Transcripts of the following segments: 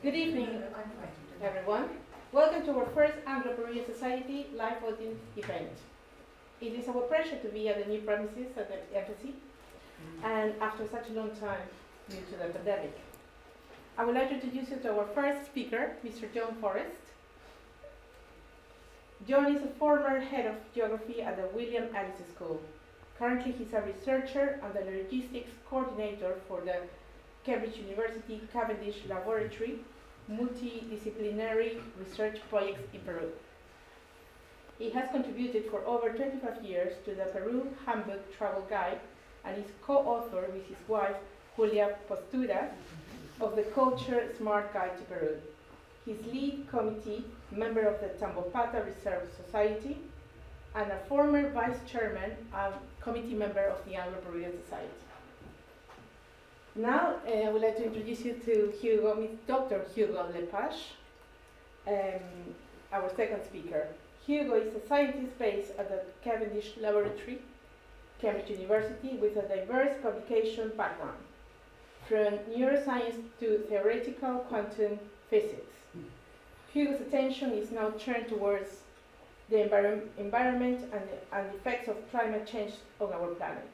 Good evening, everyone. Welcome to our first Anglo-Peruvian Society live voting event. It is our pleasure to be at the new premises at the embassy, and after such a long time due to the pandemic. I would like to introduce you to our first speaker, Mr. John Forrest. John is a former head of geography at the William Ellis School. Currently, he's a researcher and the logistics coordinator for the Cambridge University Cavendish Laboratory multidisciplinary research projects in Peru. He has contributed for over 25 years to the Peru Handbook Travel Guide and is co-author with his wife, Julia Postura, of the Culture Smart Guide to Peru. He's lead committee member of the Tambopata Reserve Society and a former vice chairman and committee member of the Anglo-Peruvian Society. Now, I would like to introduce you to Dr. Hugo Lepage, our second speaker. Hugo is a scientist based at the Cavendish Laboratory, Cambridge University, with a diverse publication background, from neuroscience to theoretical quantum physics. Hugo's attention is now turned towards the environment and the effects of climate change on our planet.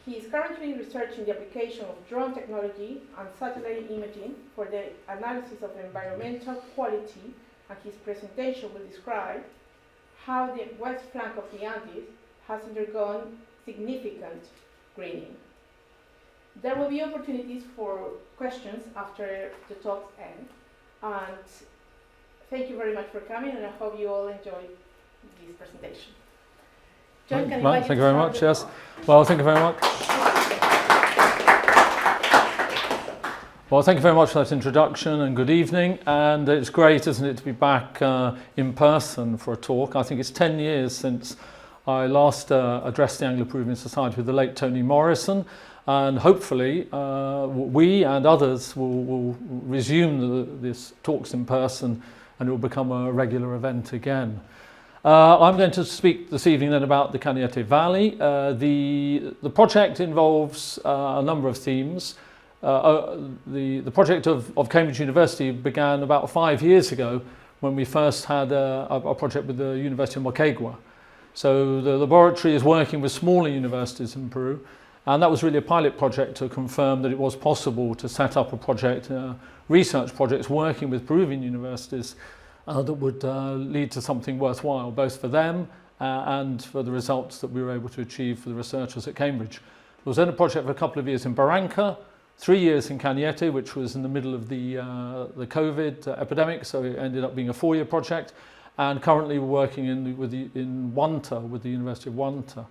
He is currently researching the application of drone technology and satellite imaging for the analysis of environmental quality, and his presentation will describe how the west flank of the Andes has undergone significant greening. There will be opportunities for questions after the talks end, and thank you very much for coming, and I hope you all enjoy this presentation. John, can thank you very much. Yes. Well, thank you very much. Well, thank you very much for that introduction, and good evening. And it's great, isn't it, to be back in person for a talk. I think it's 10 years since I last addressed the Anglo-Peruvian Society with the late Tony Morrison, and hopefully we and others will resume this talks in person, and it will become a regular event again. I'm going to speak this evening then about the Cañete Valley. The project involves a number of themes. The project of Cambridge University began about 5 years ago when we first had a project with the University of Moquegua. So the laboratory is working with smaller universities in Peru, and that was really a pilot project to confirm that it was possible to set up a project, research projects working with Peruvian universities that would lead to something worthwhile, both for them and for the results that we were able to achieve for the researchers at Cambridge. There was then a project for a couple of years in Barranca, 3 years in Cañete, which was in the middle of the COVID epidemic, so it ended up being a 4-year project, and currently we're working in Huanta, with the University of Huanta.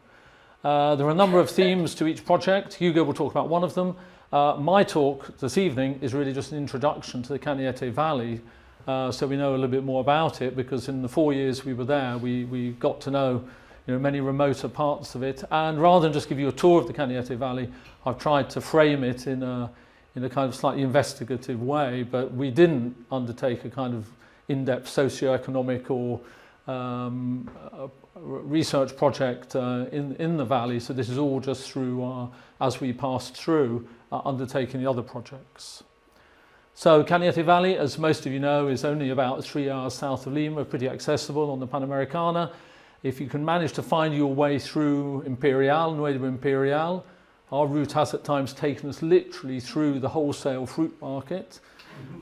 There are a number of themes to each project. Hugo will talk about one of them. My talk this evening is really just an introduction to the Cañete Valley, so we know a little bit more about it, because in the 4 years we were there, we got to know many remoter parts of it. And rather than just give you a tour of the Cañete Valley, I've tried to frame it in a kind of slightly investigative way, but we didn't undertake a kind of in-depth socio-economic or research project in the valley. So this is all just through, as we passed through, undertaking the other projects. So Cañete Valley, as most of you know, is only about 3 hours south of Lima, pretty accessible on the Panamericana. If you can manage to find your way through Imperial, Nueva Imperial, our route has at times taken us literally through the wholesale fruit market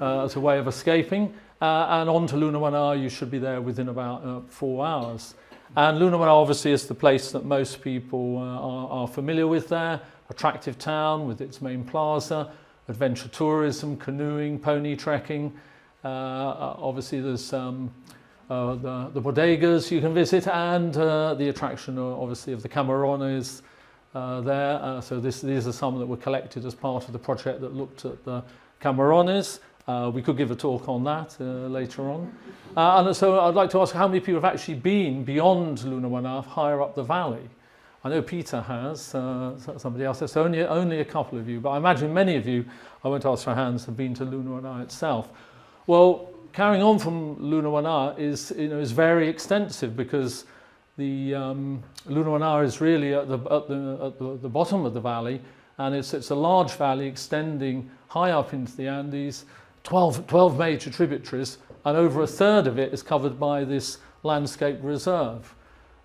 as a way of escaping. And on to Lunahuaná, you should be there within about 4 hours. And Lunahuaná obviously is the place that most people are familiar with there. Attractive town with its main plaza, adventure tourism, canoeing, pony trekking. Obviously there's the bodegas you can visit, and the attraction obviously of the Camarones there. So these are some that were collected as part of the project that looked at the Camarones. We could give a talk on that later on. And so I'd like to ask how many people have actually been beyond Lunahuaná, higher up the valley? I know Peter has, somebody else. There's only a couple of you, but I imagine many of you, I won't ask for hands, have been to Lunahuaná itself. Well, carrying on from Lunahuaná is very extensive, because the Lunahuaná is really at the bottom of the valley, and it's a large valley extending high up into the Andes, 12 major tributaries, and over a third of it is covered by this landscape reserve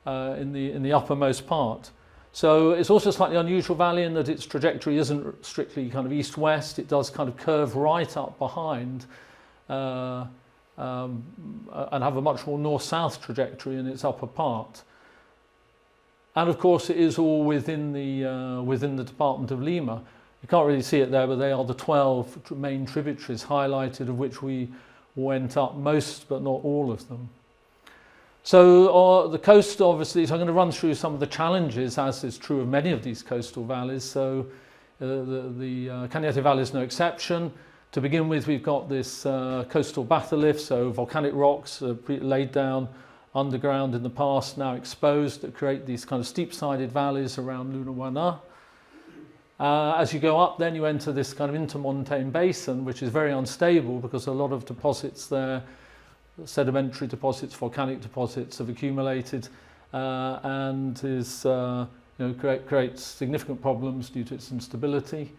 in the uppermost part. So it's also a slightly unusual valley in that its trajectory isn't strictly kind of east-west. It does kind of curve right up behind and have a much more north-south trajectory in its upper part. And of course it is all within the Department of Lima. You can't really see it there, but they are the 12 main tributaries highlighted, of which we went up most but not all of them. So the coast, obviously, so I'm going to run through some of the challenges, as is true of many of these coastal valleys. So the Cañete Valley is no exception. To begin with, we've got this coastal batholith, so volcanic rocks laid down underground in the past, now exposed, that create these kind of steep-sided valleys around Lunahuaná. As you go up, then you enter this kind of intermontane basin, which is very unstable because a lot of deposits there, sedimentary deposits, volcanic deposits, have accumulated and creates significant problems due to its instability.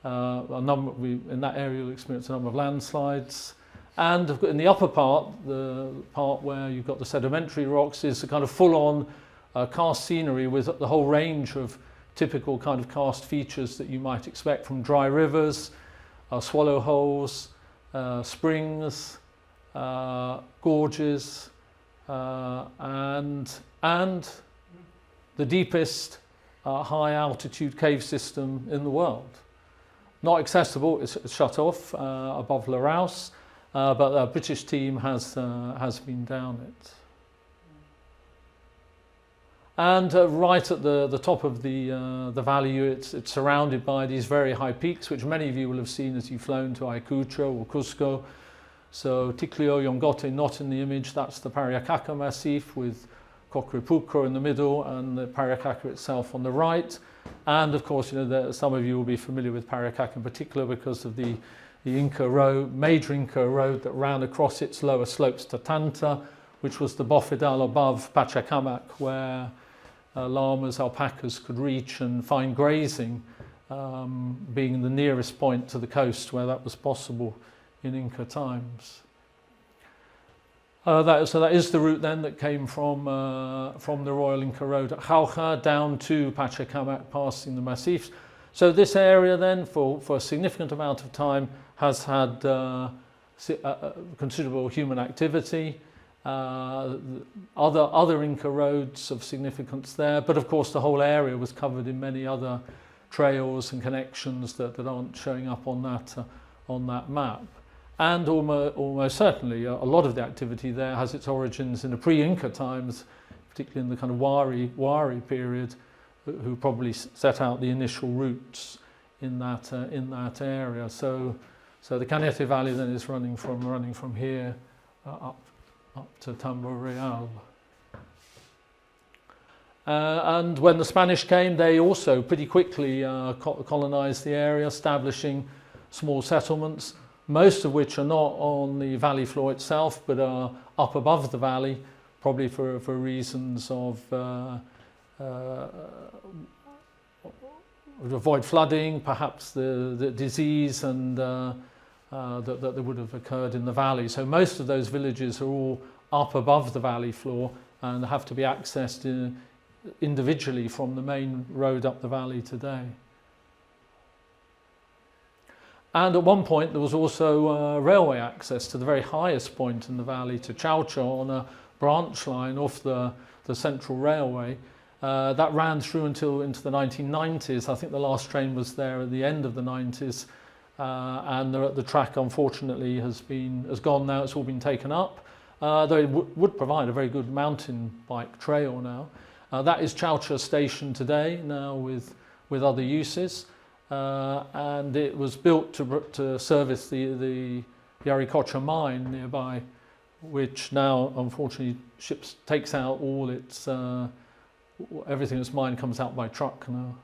In that area you'll experience a number of landslides. And in the upper part, the part where you've got the sedimentary rocks, is a kind of full-on karst scenery with the whole range of typical kind of karst features that you might expect from dry rivers, swallow holes, springs, gorges, and the deepest high altitude cave system in the world. Not accessible, it's shut off above Larousse, but a British team has been down it. And right at the top of the valley, it's surrounded by these very high peaks, which many of you will have seen as you've flown to Ayacucho or Cusco. So Ticlio, Yongote not in the image, that's the Pariacaca Massif with Cocripuco in the middle and the Pariacaca itself on the right. And of course, some of you will be familiar with Pariacaca in particular because of the Inca road, major Inca road that ran across its lower slopes to Tanta, which was the bofedal above Pachacamac, where llamas, alpacas could reach and find grazing, being the nearest point to the coast where that was possible in Inca times. So that is the route then that came from the Royal Inca Road at Jauja down to Pachacamac, passing the massifs. So this area then, for a significant amount of time, has had considerable human activity. Other Inca roads of significance there, but of course the whole area was covered in many other trails and connections that aren't showing up on that map. And almost certainly a lot of the activity there has its origins in the pre-Inca times, particularly in the kind of Wari period, who probably set out the initial routes in that area. So the Cañete Valley then is running from here up to Tamborreal. And when the Spanish came, they also pretty quickly colonized the area, establishing small settlements, most of which are not on the valley floor itself, but are up above the valley, probably for reasons of avoid flooding, perhaps the disease and that would have occurred in the valley. So most of those villages are all up above the valley floor and have to be accessed individually from the main road up the valley today. And at one point there was also railway access to the very highest point in the valley, to Chaucha, on a branch line off the central railway. That ran through until into the 1990s. I think the last train was there at the end of the 90s. And the track, unfortunately, has gone now. It's all been taken up, though it would provide a very good mountain bike trail now. That is Chaucha Station today, now with other uses, and it was built to service the Yaricocha mine nearby, which now, unfortunately, takes out all its everything that's mined comes out by truck now.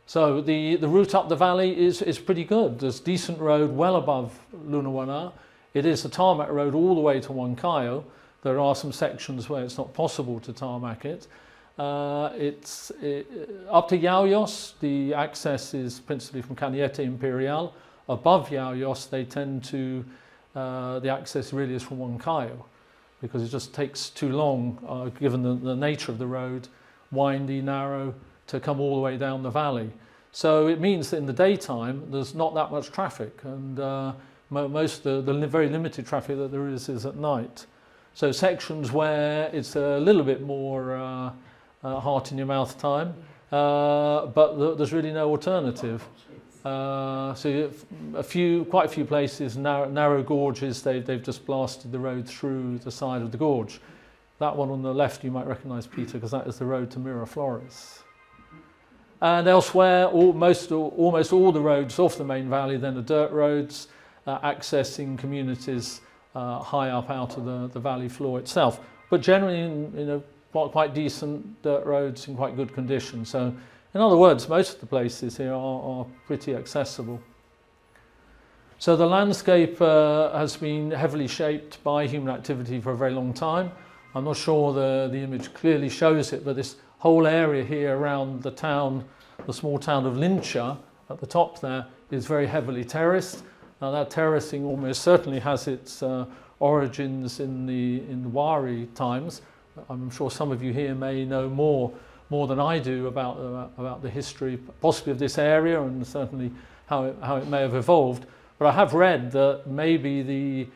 So the route up the valley is pretty good. There's a decent road well above Lunahuaná. It is a tarmac road all the way to Huancayo. There are some sections where it's not possible to tarmac it. Up to Yauyos, the access is principally from Cañete Imperial. Above Yauyos, they tend to, the access really is from Huancayo, because it just takes too long, given the nature of the road, windy, narrow, to come all the way down the valley. So it means that in the daytime, there's not that much traffic, and most of the very limited traffic that there is at night. So sections where it's a little bit more heart in your mouth time, but there's really no alternative. So quite a few places, narrow gorges, they've just blasted the road through the side of the gorge. That one on the left you might recognise, Peter, because that is the road to Miraflores. And elsewhere, almost all the roads off the main valley then are dirt roads, accessing communities high up out of the valley floor itself. But generally, quite decent dirt roads in quite good condition. So, in other words, most of the places here are pretty accessible. So the landscape has been heavily shaped by human activity for a very long time. I'm not sure the image clearly shows it, but this whole area here around the town, the small town of Lincha at the top there, is very heavily terraced. Now that terracing almost certainly has its origins in the Wari times. I'm sure some of you here may know more than I do about the history, possibly of this area, and certainly how it may have evolved. But I have read that maybe the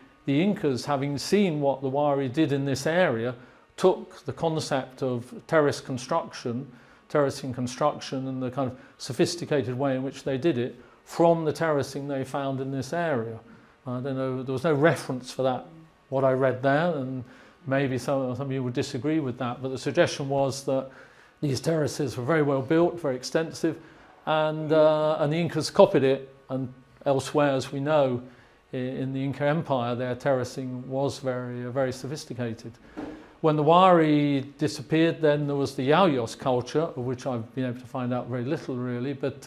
Incas, having seen what the Wari did in this area, took the concept of terracing construction and the kind of sophisticated way in which they did it from the terracing they found in this area. I don't know, there was no reference for that, what I read there, and maybe some of you would disagree with that, but the suggestion was that these terraces were very well built, very extensive, and the Incas copied it, and elsewhere, as we know, in the Inca Empire, their terracing was very sophisticated. When the Wari disappeared, then there was the Yauyos culture, of which I've been able to find out very little really, but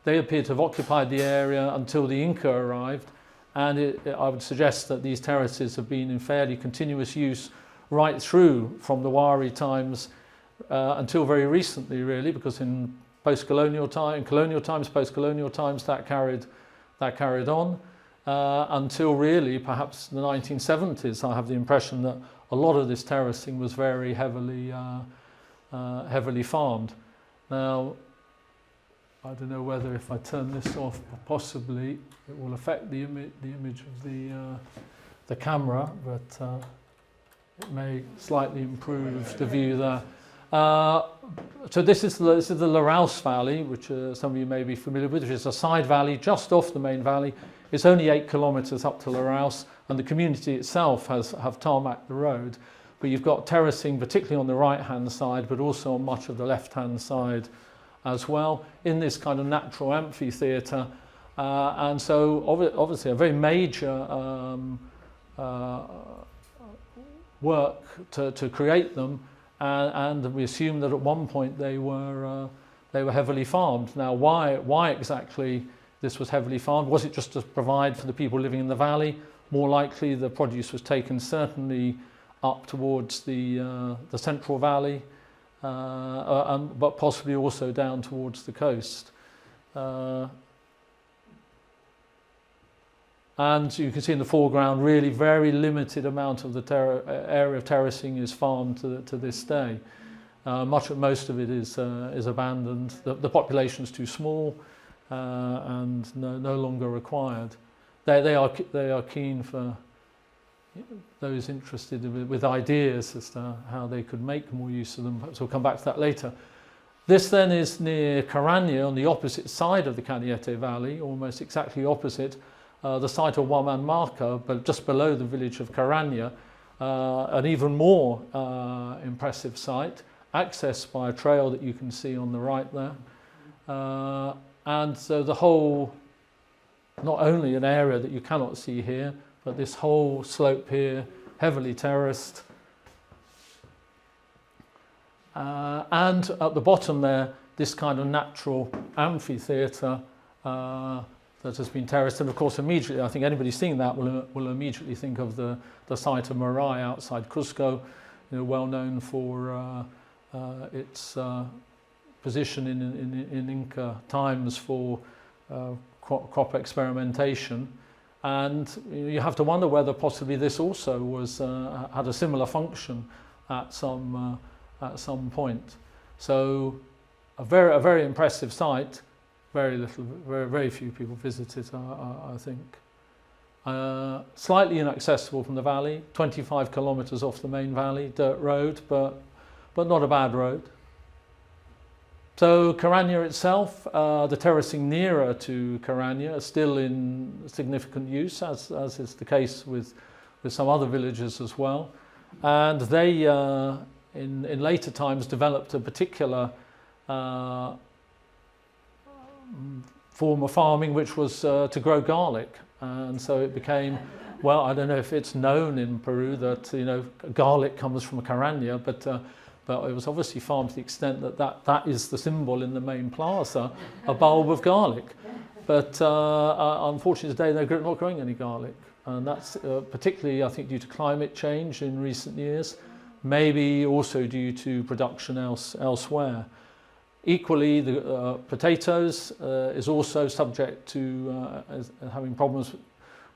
they appear to have occupied the area until the Inca arrived, and I would suggest that these terraces have been in fairly continuous use right through from the Wari times until very recently really, because in colonial times, post-colonial times, that carried on until really perhaps the 1970s. I have the impression that a lot of this terracing was very heavily farmed. Now, I don't know whether if I turn this off, possibly it will affect the image of the camera, but it may slightly improve the view there. So this is the Laraus Valley, which some of you may be familiar with, which is a side valley just off the main valley. It's only 8 kilometres up to Laraus, and the community itself have tarmacked the road. But you've got terracing, particularly on the right-hand side, but also on much of the left-hand side as well, in this kind of natural amphitheatre. And so obviously a very major work to create them. And we assume that at one point they were heavily farmed. Now, why exactly this was heavily farmed? Was it just to provide for the people living in the valley? More likely, the produce was taken certainly up towards the Central Valley, but possibly also down towards the coast. And you can see in the foreground, really very limited amount of the area of terracing is farmed to this day. Most of it is abandoned. The population is too small and no longer required. They are keen for those interested with ideas as to how they could make more use of them. Perhaps we'll come back to that later. This then is near Caraña, on the opposite side of the Cañete Valley, almost exactly opposite. The site of Huamanmarca, but just below the village of Caraña, an even more impressive site, accessed by a trail that you can see on the right there. And so the whole, not only an area that you cannot see here, but this whole slope here, heavily terraced. And at the bottom there, this kind of natural amphitheatre that has been terraced, and of course immediately, I think anybody seeing that will immediately think of the site of Marai outside Cusco, well known for its position in Inca times for crop experimentation. And you have to wonder whether possibly this also was had a similar function at some point. So a very impressive site. Very few people visit it, I think. Slightly inaccessible from the valley, 25 kilometres off the main valley, dirt road, but not a bad road. So Caranya itself, the terracing nearer to Caranya are still in significant use, as is the case with some other villages as well. And they, in later times, developed a particular form of farming, which was to grow garlic. And so it became, well, I don't know if it's known in Peru that, you know, garlic comes from Caranya, but it was obviously farmed to the extent that is the symbol in the main plaza, a bulb of garlic. But unfortunately today they're not growing any garlic. And that's particularly, I think, due to climate change in recent years, maybe also due to production elsewhere. Equally, the potatoes is also subject to having problems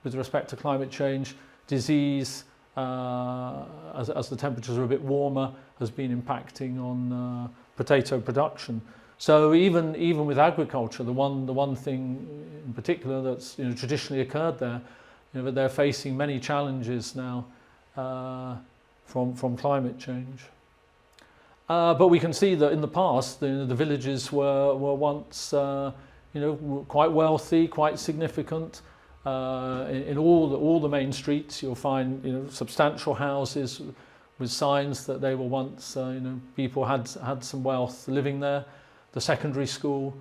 with respect to climate change. Disease, as the temperatures are a bit warmer, has been impacting on potato production. So even with agriculture, the one thing in particular that's, you know, traditionally occurred there, you know, they're facing many challenges now from climate change. But we can see that in the past, the villages were once, you know, quite wealthy, quite significant. In all the main streets, you'll find, you know, substantial houses with signs that they were once, you know, people had some wealth living there. The secondary school,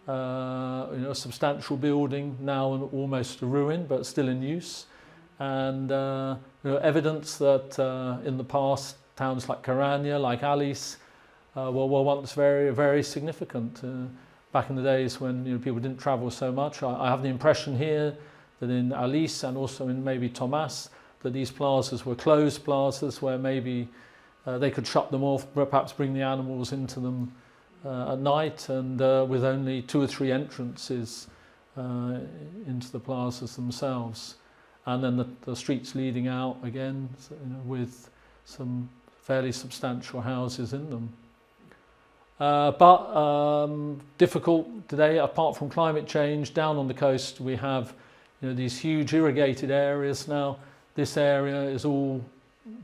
you know, a substantial building, now almost a ruin, but still in use. And you know, evidence that in the past, towns like Caranya, like Alice, were once very significant. Back in the days when, you know, people didn't travel so much. I have the impression here that in Alice and also in maybe Tomas, that these plazas were closed plazas where maybe they could shut them off, perhaps bring the animals into them at night, and with only 2 or 3 entrances into the plazas themselves. And then the streets leading out again, you know, with some fairly substantial houses in them. But difficult today, apart from climate change. Down on the coast we have, you know, these huge irrigated areas now. This area is all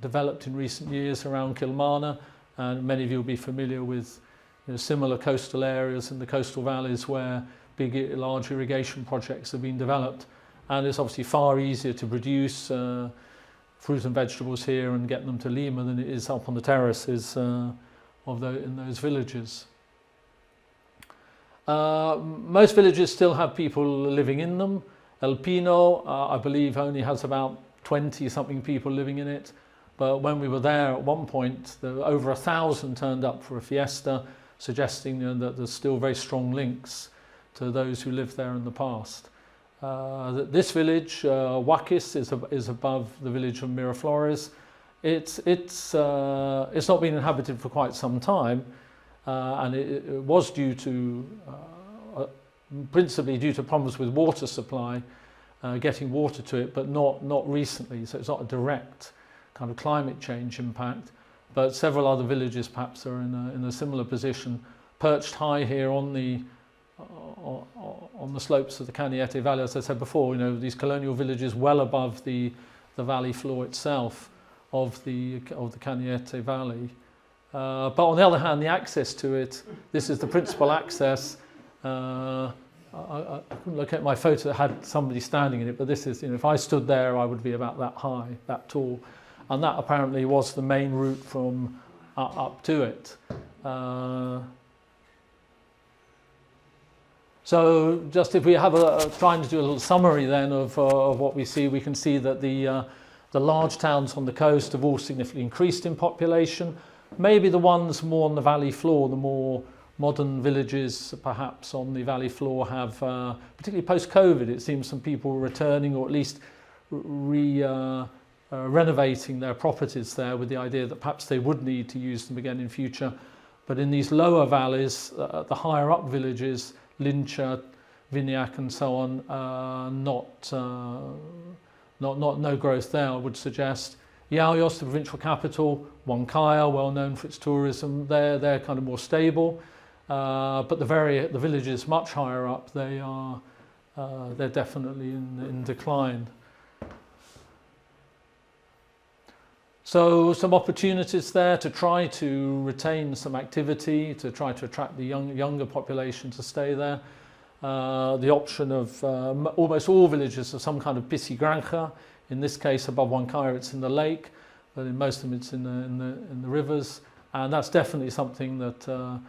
developed in recent years around Kilmarnock, and many of you will be familiar with, you know, similar coastal areas in the coastal valleys where large irrigation projects have been developed. And it's obviously far easier to produce fruit and vegetables here and get them to Lima than it is up on the terraces in those villages. Most villages still have people living in them. El Pino, I believe, only has about 20-something people living in it. But when we were there at one point, there were over 1,000 turned up for a fiesta, suggesting, you know, that there's still very strong links to those who lived there in the past. This village, Huaquis, is above the village of Miraflores. It's not been inhabited for quite some time, and it was due to principally due to problems with water supply, getting water to it, but not recently. So it's not a direct kind of climate change impact. But several other villages perhaps are in a similar position, perched high here on the slopes of the Cañete Valley. As I said before, you know, these colonial villages well above the valley floor itself of the Cañete Valley. But on the other hand, the access to it, this is the principal access. I couldn't look at my photo that had somebody standing in it, but this is, you know, if I stood there, I would be about that high, that tall. And that apparently was the main route from up to it. So just if we have trying to do a little summary then of what we see, we can see that the large towns on the coast have all significantly increased in population. Maybe the ones more on the valley floor, the more modern villages perhaps on the valley floor have, particularly post-COVID, it seems some people were returning or at least renovating their properties there with the idea that perhaps they would need to use them again in future. But in these lower valleys, the higher up villages, Lincha, Viniac and so on, no growth there, I would suggest. Yauyos, the provincial capital, Huancayo, well known for its tourism, they're kind of more stable. But the villages much higher up, they're definitely in decline. So some opportunities there to try to retain some activity, to try to attract the younger population to stay there. The option of almost all villages have some kind of piscigranja. In this case, above Huancayo, it's in the lake, but in most of them, it's in the rivers, and that's definitely something that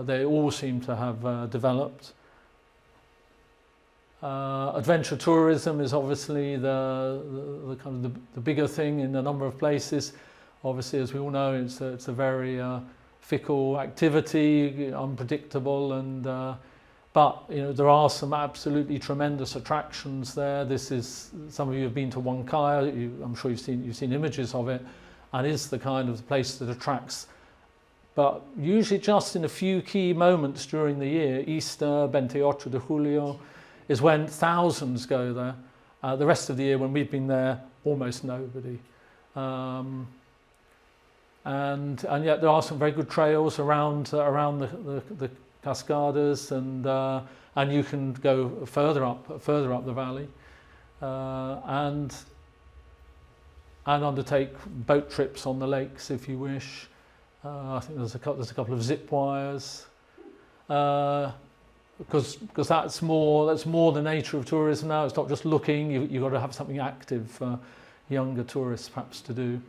they all seem to have developed. Adventure tourism is obviously the kind of the bigger thing in a number of places. Obviously, as we all know, it's a very fickle activity, unpredictable, and but you know there are some absolutely tremendous attractions there. This is, some of you have been to Huancayo. I'm sure you've seen images of it, and it's the kind of place that attracts. But usually, just in a few key moments during the year, Easter, 28 de Julio, is when thousands go there. The rest of the year, when we've been there, almost nobody. And yet there are some very good trails around the Cascadas, and you can go further up the valley, and undertake boat trips on the lakes if you wish. I think there's a couple of zip wires. Because that's more the nature of tourism now. It's not just looking, you've got to have something active for younger tourists perhaps to do.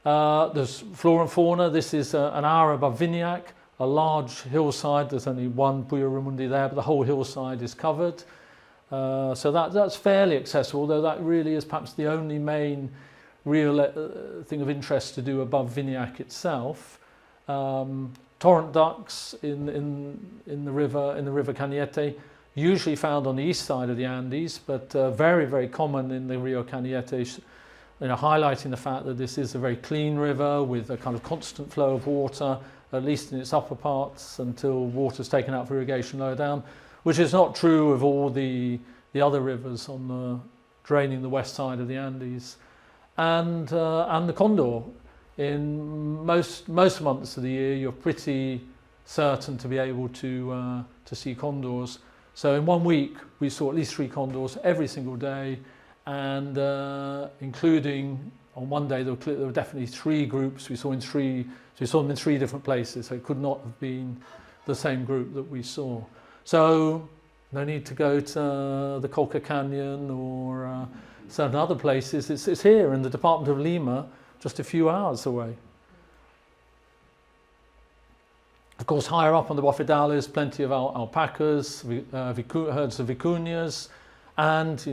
There's flora and fauna. This is an hour above Viniac, a large hillside. There's only one Puyo Raimundi there, but the whole hillside is covered. So that's fairly accessible, although that really is perhaps the only main real thing of interest to do above Viniac itself. Torrent ducks in the river Cañete, usually found on the east side of the Andes, but very, very common in the Rio Cañete, highlighting the fact that this is a very clean river with a kind of constant flow of water, at least in its upper parts, until water is taken out for irrigation lower down, which is not true of all the other rivers draining the west side of the Andes. And the condor. In most months of the year, you're pretty certain to be able to see condors. So in 1 week, we saw at least 3 condors every single day, and including on one day there were definitely 3 groups. We saw them in 3 different places. So it could not have been the same group that we saw. So no need to go to the Colca Canyon or certain other places. It's here in the department of Lima, just a few hours away. Of course, higher up on the Bofedales, plenty of alpacas, herds of vicuñas, and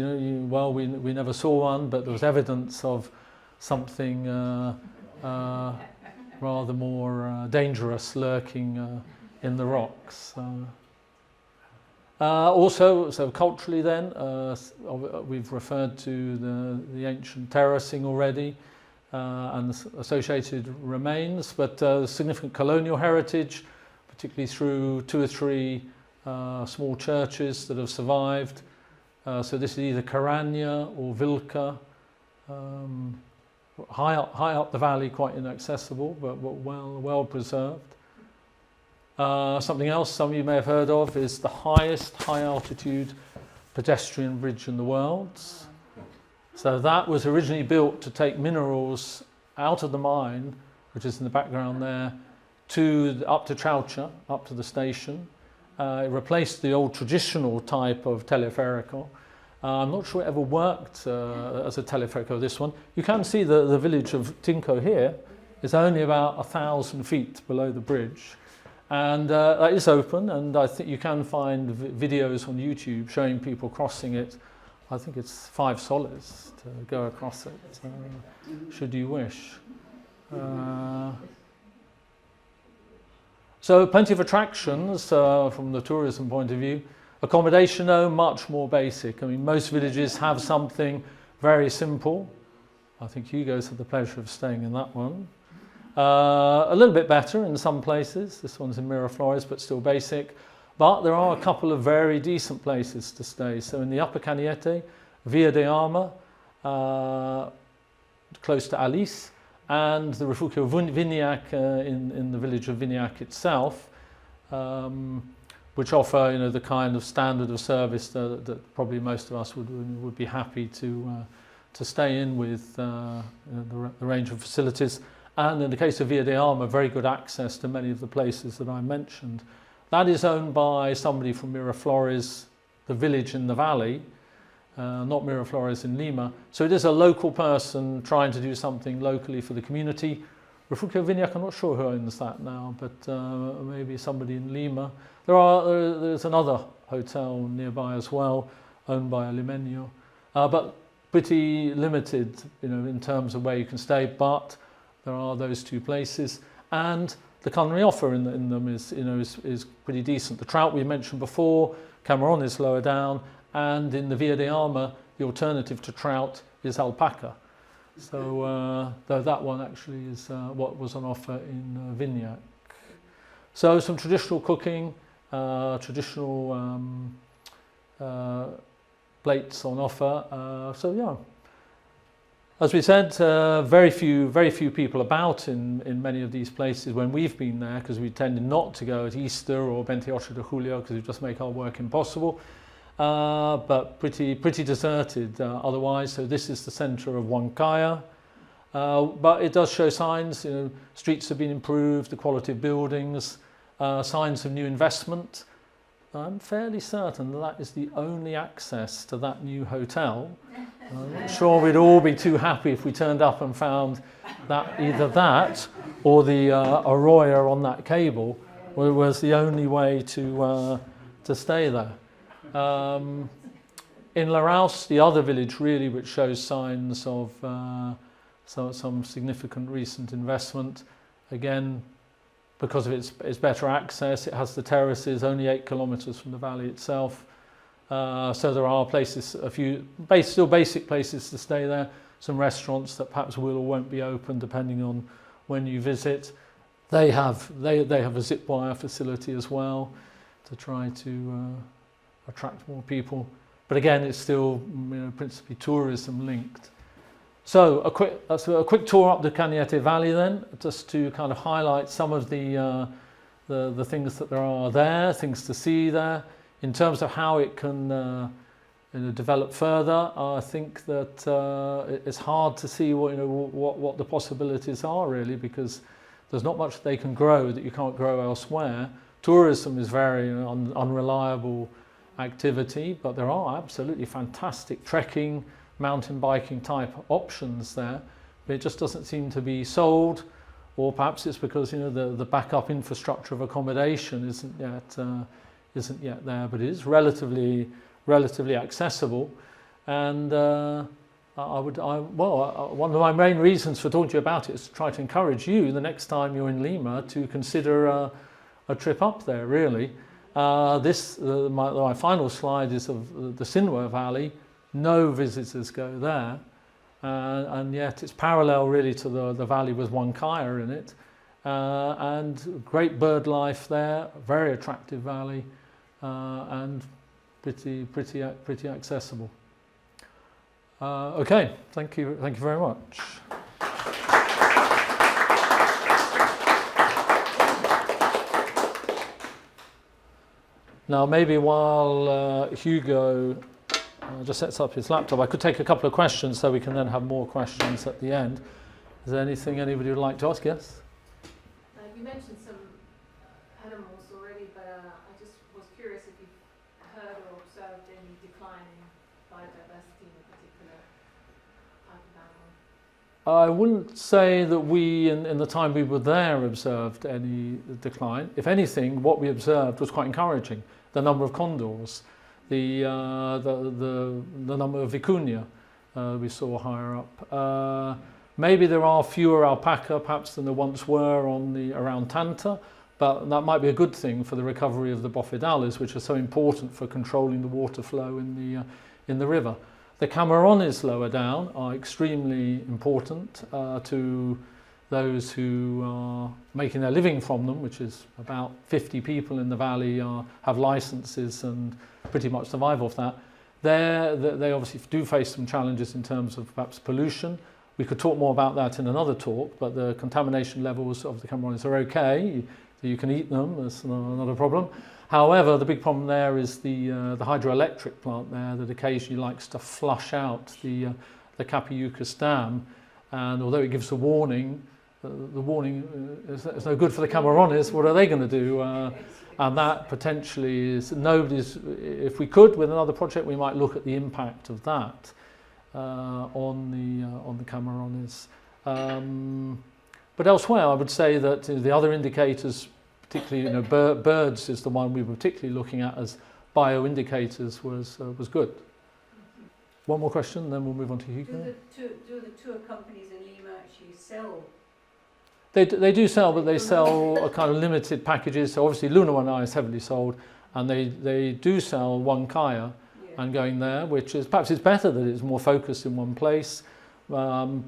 we never saw one, but there was evidence of something rather more dangerous lurking in the rocks. Also, so culturally then, we've referred to the ancient terracing already, and the associated remains, but significant colonial heritage, particularly through 2 or 3 small churches that have survived. So this is either Caraña or Vilca, high up the valley, quite inaccessible, but well preserved. Something else some of you may have heard of is the highest high altitude pedestrian bridge in the world. So that was originally built to take minerals out of the mine, which is in the background there, up to Chalcha, up to the station. It replaced the old traditional type of teleférico. I'm not sure it ever worked as a teleférico, this one. You can see the village of Tinco here is only about 1,000 feet below the bridge. And that is open, and I think you can find videos on YouTube showing people crossing it. I think it's 5 soles to go across it, should you wish. So plenty of attractions from the tourism point of view. Accommodation, though, much more basic. I mean, most villages have something very simple. I think Hugo's had the pleasure of staying in that one. A little bit better in some places. This one's in Miraflores, but still basic. But there are a couple of very decent places to stay. So in the Upper Cañete, Via de Arma, close to Alice, and the Refugio Viniac in the village of Viniac itself, which offer the kind of standard of service that probably most of us would be happy to stay in with the range of facilities. And in the case of Via de Arma, very good access to many of the places that I mentioned. That is owned by somebody from Miraflores, the village in the valley, not Miraflores in Lima. So it is a local person trying to do something locally for the community. Refugio Viniac, I'm not sure who owns that now, but maybe somebody in Lima. There's another hotel nearby as well, owned by a Limeño, but pretty limited, in terms of where you can stay. But there are those two places, and the culinary offer in them is pretty decent. The trout we mentioned before, Camarón is lower down, and in the Via de Arma, the alternative to trout is alpaca. So that one actually is what was on offer in Viniac. So some traditional cooking, traditional plates on offer. So yeah. As we said, very few people about in many of these places when we've been there, because we tended not to go at Easter or 28 de Julio because it just make our work impossible. But pretty deserted otherwise. So this is the centre of Huancayo, but it does show signs. Streets have been improved, the quality of buildings, signs of new investment. I'm fairly certain that is the only access to that new hotel. I'm not sure we'd all be too happy if we turned up and found that either that or the arroyo on that cable was the only way to stay there. In Laraus, the other village really which shows signs of some significant recent investment, again because of its better access, it has the terraces only 8 kilometres from the valley itself. So there are places, a few still basic places to stay there, some restaurants that perhaps will or won't be open depending on when you visit. They have a zip wire facility as well to try to attract more people. But again, it's still principally tourism linked. So a quick tour up the Cañete Valley then, just to kind of highlight some of the things that there are there, things to see there. In terms of how it can develop further, I think that it's hard to see what the possibilities are really, because there's not much they can grow that you can't grow elsewhere. Tourism is very unreliable activity, but there are absolutely fantastic trekking, mountain biking type options there, but it just doesn't seem to be sold, or perhaps it's because the backup infrastructure of accommodation isn't yet there, but it is relatively accessible. And one of my main reasons for talking to you about it is to try to encourage you the next time you're in Lima to consider a trip up there really. My final slide is of the Sinue Valley. No visitors go there, and yet it's parallel really to the valley with Huancayo in it, and great bird life there, very attractive valley, and pretty accessible. Okay, thank you very much. Now maybe while Hugo just sets up his laptop, I could take a couple of questions so we can then have more questions at the end. Is there anything anybody would like to ask? Yes? You mentioned some animals already, but I just was curious if you've heard or observed any decline in biodiversity in a particular type of animal. I wouldn't say that we, in the time we were there, observed any decline. If anything, what we observed was quite encouraging. The number of condors, the number of vicuña we saw higher up. Maybe there are fewer alpaca perhaps than there once were around Tanta, but that might be a good thing for the recovery of the bofedales, which are so important for controlling the water flow in the river. The camarones lower down are extremely important to those who are making their living from them, which is about 50 people in the valley, have licenses and pretty much survive off that. They obviously do face some challenges in terms of perhaps pollution. We could talk more about that in another talk, but the contamination levels of the Camerones are okay. You can eat them, that's not a problem. However, the big problem there is the hydroelectric plant there that occasionally likes to flush out the Capayucas Dam. And although it gives a warning, the warning is no good for the Camerones. What are they going to do? And that potentially is if we could, with another project, we might look at the impact of that on the Camerones. But elsewhere, I would say that the other indicators, particularly birds is the one we were particularly looking at as bioindicators, was good. One more question, then we'll move on to Hugo. Do the tour companies in Lima actually sell? They do sell, but they sell a kind of limited packages. So obviously Luna One is heavily sold, and they do sell Huancayo and going there, which is perhaps it's better that it's more focused in one place.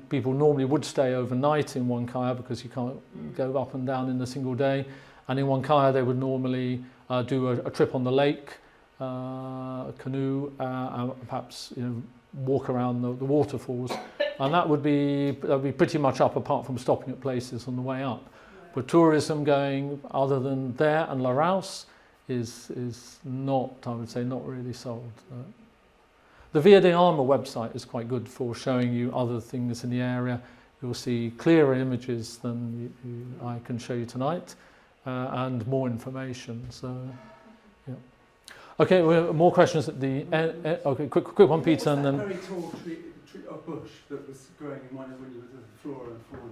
People normally would stay overnight in Huancayo because you can't go up and down in a single day. And in Huancayo they would normally do a trip on the lake, a canoe, perhaps walk around the waterfalls, and that would be pretty much up, apart from stopping at places on the way up. But tourism going other than there and Laos is not, I would say, not really sold. The Via de Alma website is quite good for showing you other things in the area. You'll see clearer images than I can show you tonight, and more information. So, yeah. Okay, more questions at the end. Okay, quick one, Peter, and then. Very tall tree or bush that was growing in one of the flora and fauna.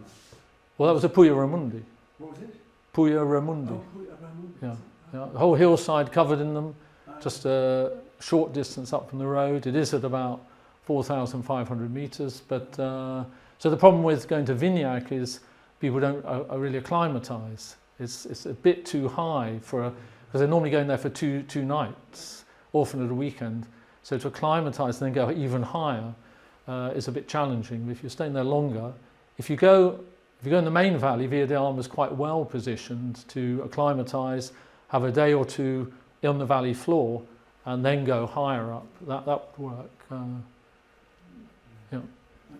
Well, that was a Puya Ramundi. What was it? Puya Ramundi. Oh, Puya Ramundi. Yeah, yeah. The whole hillside covered in them. Just a short distance up from the road. It is at about 4,500 meters. But so the problem with going to Vignac is people don't are really acclimatise. It's a bit too high because they're normally going there for two nights, often at a weekend. So to acclimatise and then go even higher is a bit challenging. If you're staying there longer, if you go in the main valley, Via de Alma is quite well positioned to acclimatise, have a day or two on the valley floor, and then go higher up. That would work. Yeah. And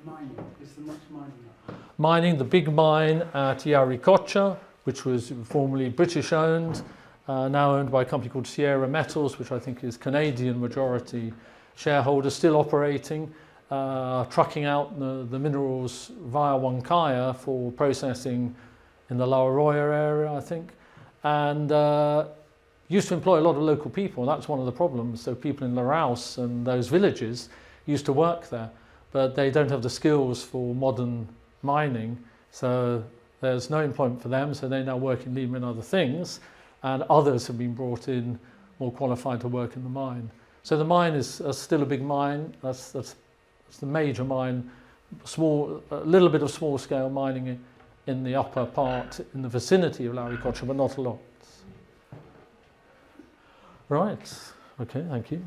mining, is there much mining up? Mining, the big mine at Yauricocha, which was formerly British owned, now owned by a company called Sierra Metals, which I think is Canadian majority shareholder, still operating, trucking out the minerals via Huancayo for processing in the La Arroya area, I think, and used to employ a lot of local people. That's one of the problems. So people in Laos and those villages used to work there, but they don't have the skills for modern mining, so there's no employment for them, so they now work in Lima and other things, and others have been brought in more qualified to work in the mine. So the mine is still a big mine. That's the major mine. A little bit of small scale mining in the upper part in the vicinity of Yauricocha, but not a lot. Right. Okay, thank you.